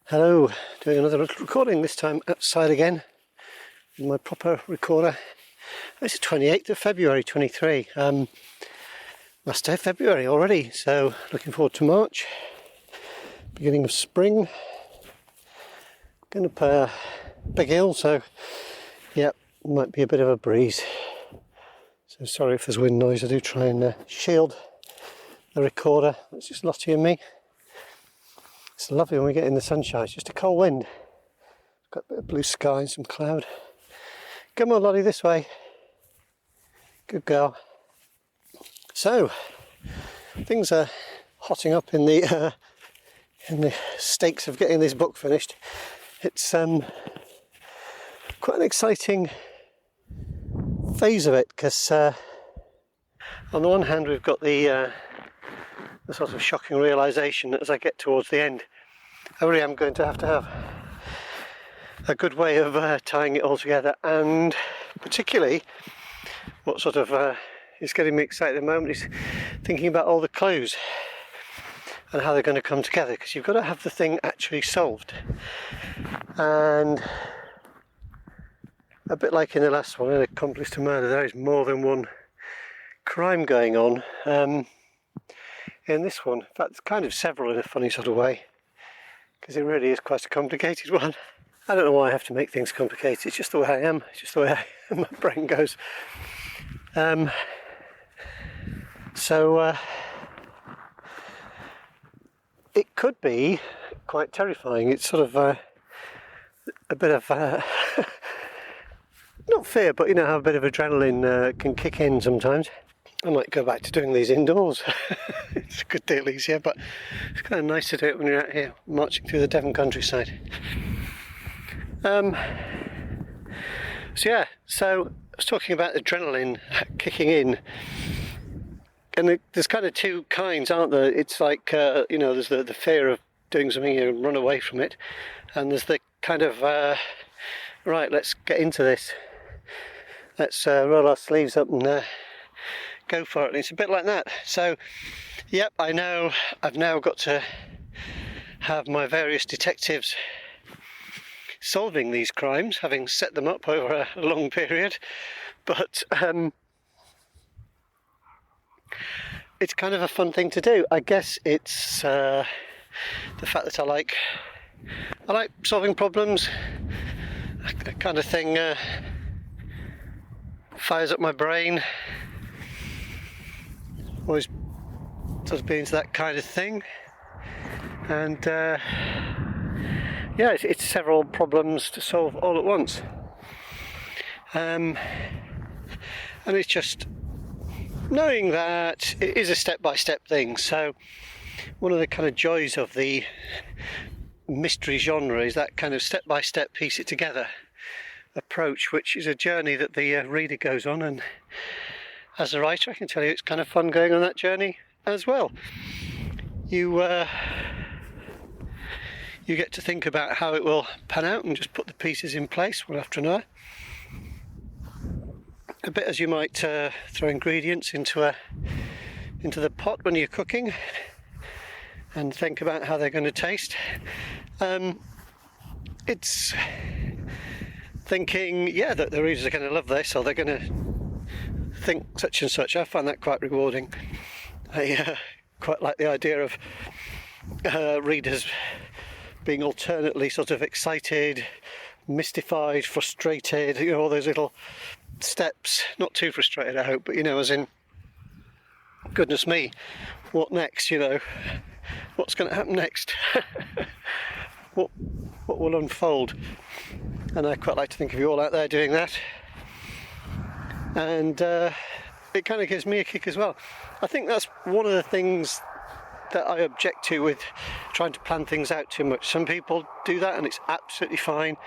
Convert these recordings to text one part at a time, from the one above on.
Hello, doing another little recording, this time outside again with my proper recorder. It's the 28th of February 23. Last day of February already, so looking forward to March, beginning of spring. Going up a big hill, so yeah, might be a bit of a breeze. So sorry if there's wind noise. I do try and shield the recorder. It's just Lottie and me. It's lovely when we get in the sunshine. It's just a cold wind. Got a bit of blue sky and some cloud. Come on, Lottie, this way. Good girl. So, things are hotting up in the stakes of getting this book finished. It's quite an exciting phase of it, because on the one hand we've got the sort of shocking realisation that as I get towards the end, I really am going to have a good way of tying it all together. And particularly, what sort of is getting me excited at the moment is thinking about all the clues and how they're going to come together, because you've got to have the thing actually solved. And a bit like in the last one, an accomplice to murder, there is more than one crime going on. In this one, in fact, it's kind of several in a funny sort of way, because it really is quite a complicated one. I don't know why I have to make things complicated. It's just the way I am. It's just the way my brain goes. So it could be quite terrifying. It's sort of a bit of not fear, but you know how a bit of adrenaline can kick in sometimes. I might go back to doing these indoors. It's a good deal easier, but it's kind of nice to do it when you're out here marching through the Devon countryside. So I was talking about adrenaline kicking in, and there's kind of two kinds, aren't there? It's like there's the fear of doing something, you run away from it, and there's the kind of right, let's get into this, let's roll our sleeves up and go for it. And it's a bit like that. So yep, I know I've now got to have my various detectives solving these crimes, having set them up over a long period, but it's kind of a fun thing to do. I guess it's the fact that I like solving problems. That kind of thing fires up my brain. Always sort of been into that kind of thing, and it's several problems to solve all at once, and it's just knowing that it is a step-by-step thing. So one of the kind of joys of the mystery genre is that kind of step-by-step, piece it together approach, which is a journey that the reader goes on, and as a writer, I can tell you it's kind of fun going on that journey as well. You get to think about how it will pan out and just put the pieces in place one after another. A bit as you might throw ingredients into the pot when you're cooking and think about how they're going to taste. It's thinking, that the readers are going to love this, or they're going to think such and such. I find that quite rewarding. I quite like the idea of readers being alternately sort of excited, mystified, frustrated, all those little steps. Not too frustrated, I hope, but as in, goodness me, what next? What's going to happen next? what will unfold? And I quite like to think of you all out there doing that. And it kind of gives me a kick as well. I think that's one of the things that I object to with trying to plan things out too much. Some people do that and it's absolutely fine,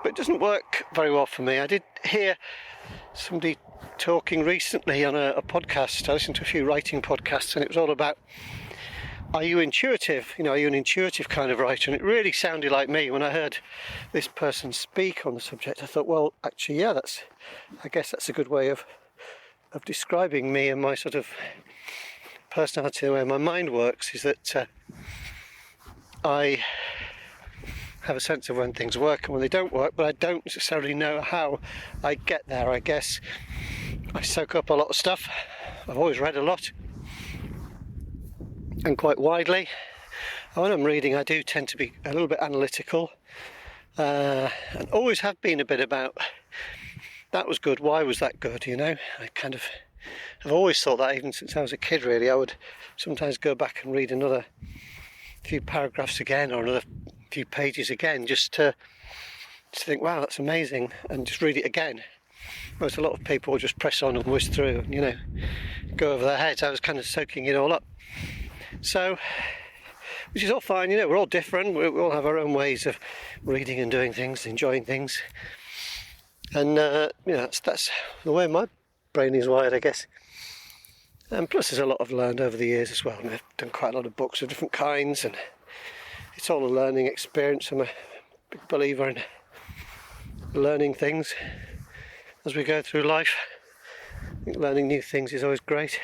but it doesn't work very well for me. I did hear somebody talking recently on a podcast. I listened to a few writing podcasts, and it was all about, are you intuitive? Are you an intuitive kind of writer? And it really sounded like me when I heard this person speak on the subject. I thought, well, actually, I guess that's a good way of describing me and my sort of personality, the way my mind works, is that I have a sense of when things work and when they don't work, but I don't necessarily know how I get there. I guess I soak up a lot of stuff. I've always read a lot and quite widely. And when I'm reading, I do tend to be a little bit analytical, and always have been a bit about, that was good, why was that good, you know? I've always thought that, even since I was a kid really. I would sometimes go back and read another few paragraphs again, or another few pages again, just to think, wow, that's amazing, and just read it again. Whereas a lot of people will just press on and whiz through and, you know, go over their heads. I was kind of soaking it all up. So, which is all fine, you know, we're all different. We all have our own ways of reading and doing things, enjoying things. And, you know, that's the way my brain is wired, I guess. And plus there's a lot I've learned over the years as well. I've done quite a lot of books of different kinds, and it's all a learning experience. I'm a big believer in learning things as we go through life. I think learning new things is always great.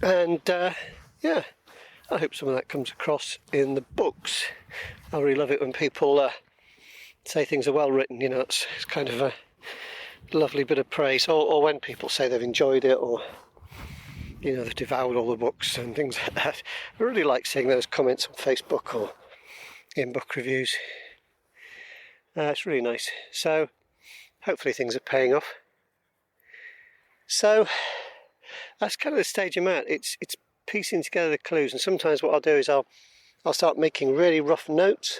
And yeah, I hope some of that comes across in the books. I really love it when people say things are well written, you know. It's kind of a lovely bit of praise, or when people say they've enjoyed it, or, you know, they've devoured all the books and things like that. I really like seeing those comments on Facebook or in book reviews. It's really nice. So hopefully things are paying off. So that's kind of the stage I'm at. It's piecing together the clues, and sometimes what I'll do is I'll start making really rough notes,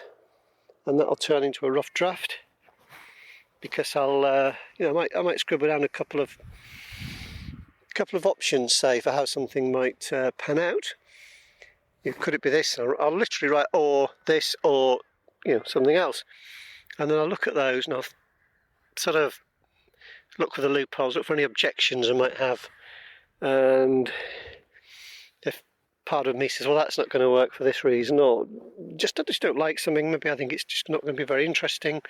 and that'll turn into a rough draft, because I'll you know, I might scribble down a couple of options, say, for how something might pan out. You know, could it be this? I'll literally write or this, or, you know, something else, and then I'll look at those and I'll sort of look for the loopholes, look for any objections I might have. And if part of me says, well, that's not going to work for this reason, or I just don't like something, maybe I think it's just not going to be very interesting,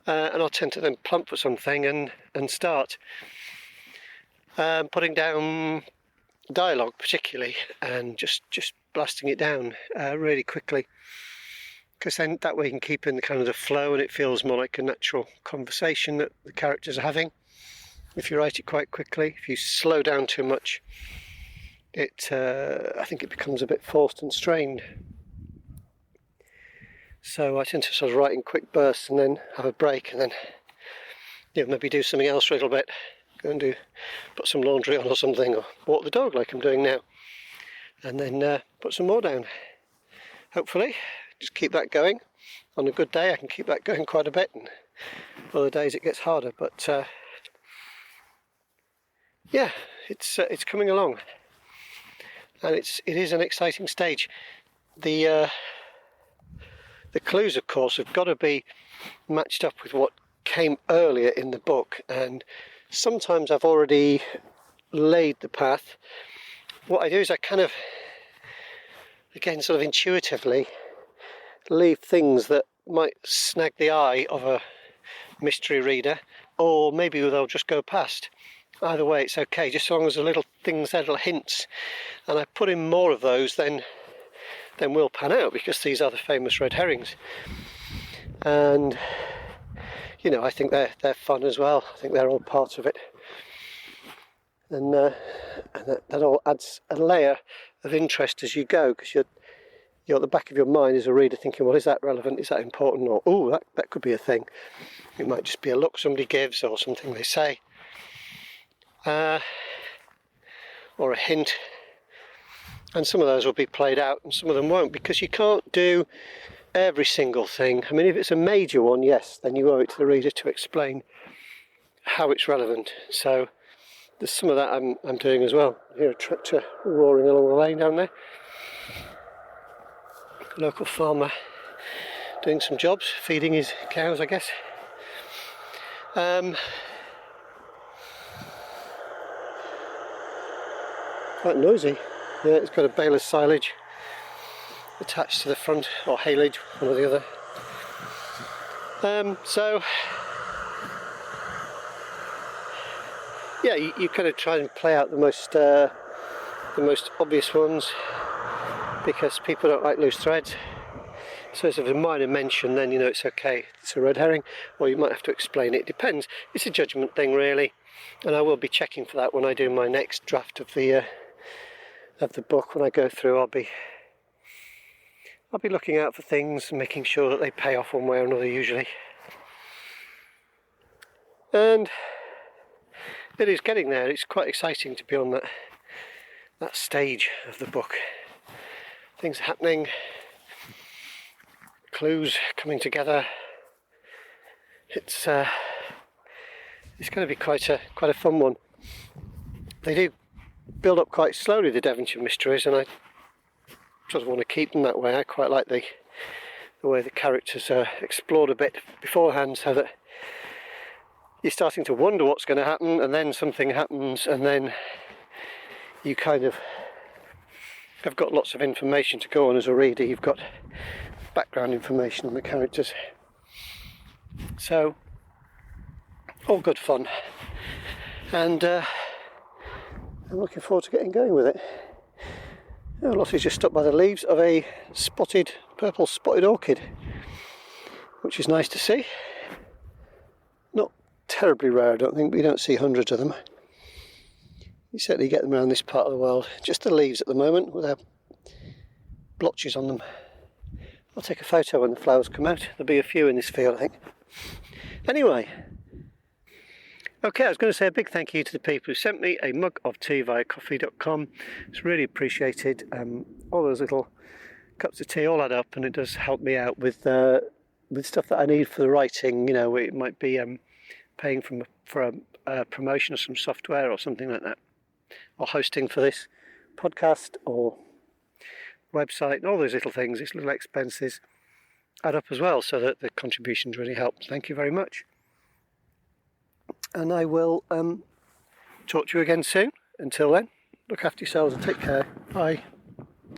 and I'll tend to then plump for something and start putting down dialogue particularly, and just blasting it down really quickly, because then that way you can keep in the kind of the flow, and it feels more like a natural conversation that the characters are having. If you write it quite quickly, if you slow down too much, I think it becomes a bit forced and strained. So I tend to sort of write in quick bursts and then have a break, and then, you know, maybe do something else for a little bit. Go and put some laundry on or something, or walk the dog like I'm doing now, and then put some more down. Hopefully, just keep that going. On a good day I can keep that going quite a bit, and other days it gets harder, but yeah, it's coming along, and it is an exciting stage. The clues, of course, have got to be matched up with what came earlier in the book, and sometimes I've already laid the path. What I do is I kind of, again, sort of intuitively leave things that might snag the eye of a mystery reader, or maybe they'll just go past. Either way, it's okay, just as long as the little things there, little hints, and I put in more of those, then will pan out, because these are the famous red herrings. And, you know, I think they're fun as well. I think they're all part of it, and that all adds a layer of interest as you go, because you're at the back of your mind as a reader thinking, well, is that relevant, is that important, or oh, that could be a thing. It might just be a look somebody gives, or something they say, or a hint. And some of those will be played out and some of them won't, because you can't do every single thing. I mean, if it's a major one, yes, then you owe it to the reader to explain how it's relevant. So there's some of that I'm doing as well. I hear a tractor roaring along the lane down there. Local farmer doing some jobs, feeding his cows, I guess. Quite noisy. Yeah, it's got a bale of silage attached to the front, or haylage, one or the other. So yeah, you kind of try and play out the most obvious ones, because people don't like loose threads. So if it's a minor mention, then you know it's okay, it's a red herring, or you might have to explain it. It depends. It's a judgment thing really, and I will be checking for that when I do my next draft of the book. When I go through, I'll be looking out for things and making sure that they pay off one way or another usually. And it is getting there. It's quite exciting to be on that stage of the book. Things happening, clues coming together. It's going to be quite a fun one. They do build up quite slowly, the Devonshire Mysteries, and I sort of want to keep them that way. I quite like the way the characters are explored a bit beforehand, so that you're starting to wonder what's going to happen, and then something happens, and then you kind of have got lots of information to go on as a reader. You've got background information on the characters. So, all good fun. And I'm looking forward to getting going with it. Oh, Lottie's just stopped by the leaves of a purple spotted orchid, which is nice to see. Not terribly rare, I don't think, but you don't see hundreds of them. You certainly get them around this part of the world. Just the leaves at the moment with their blotches on them. I'll take a photo when the flowers come out. There'll be a few in this field, I think. Anyway, okay, I was going to say a big thank you to the people who sent me a mug of tea via coffee.com. It's really appreciated. All those little cups of tea all add up, and it does help me out with stuff that I need for the writing. You know, it might be paying for a promotion of some software or something like that, or hosting for this podcast or website, and all those little things, these little expenses add up as well, so that the contributions really help. Thank you very much. And I will talk to you again soon. Until then, look after yourselves and take care. Bye.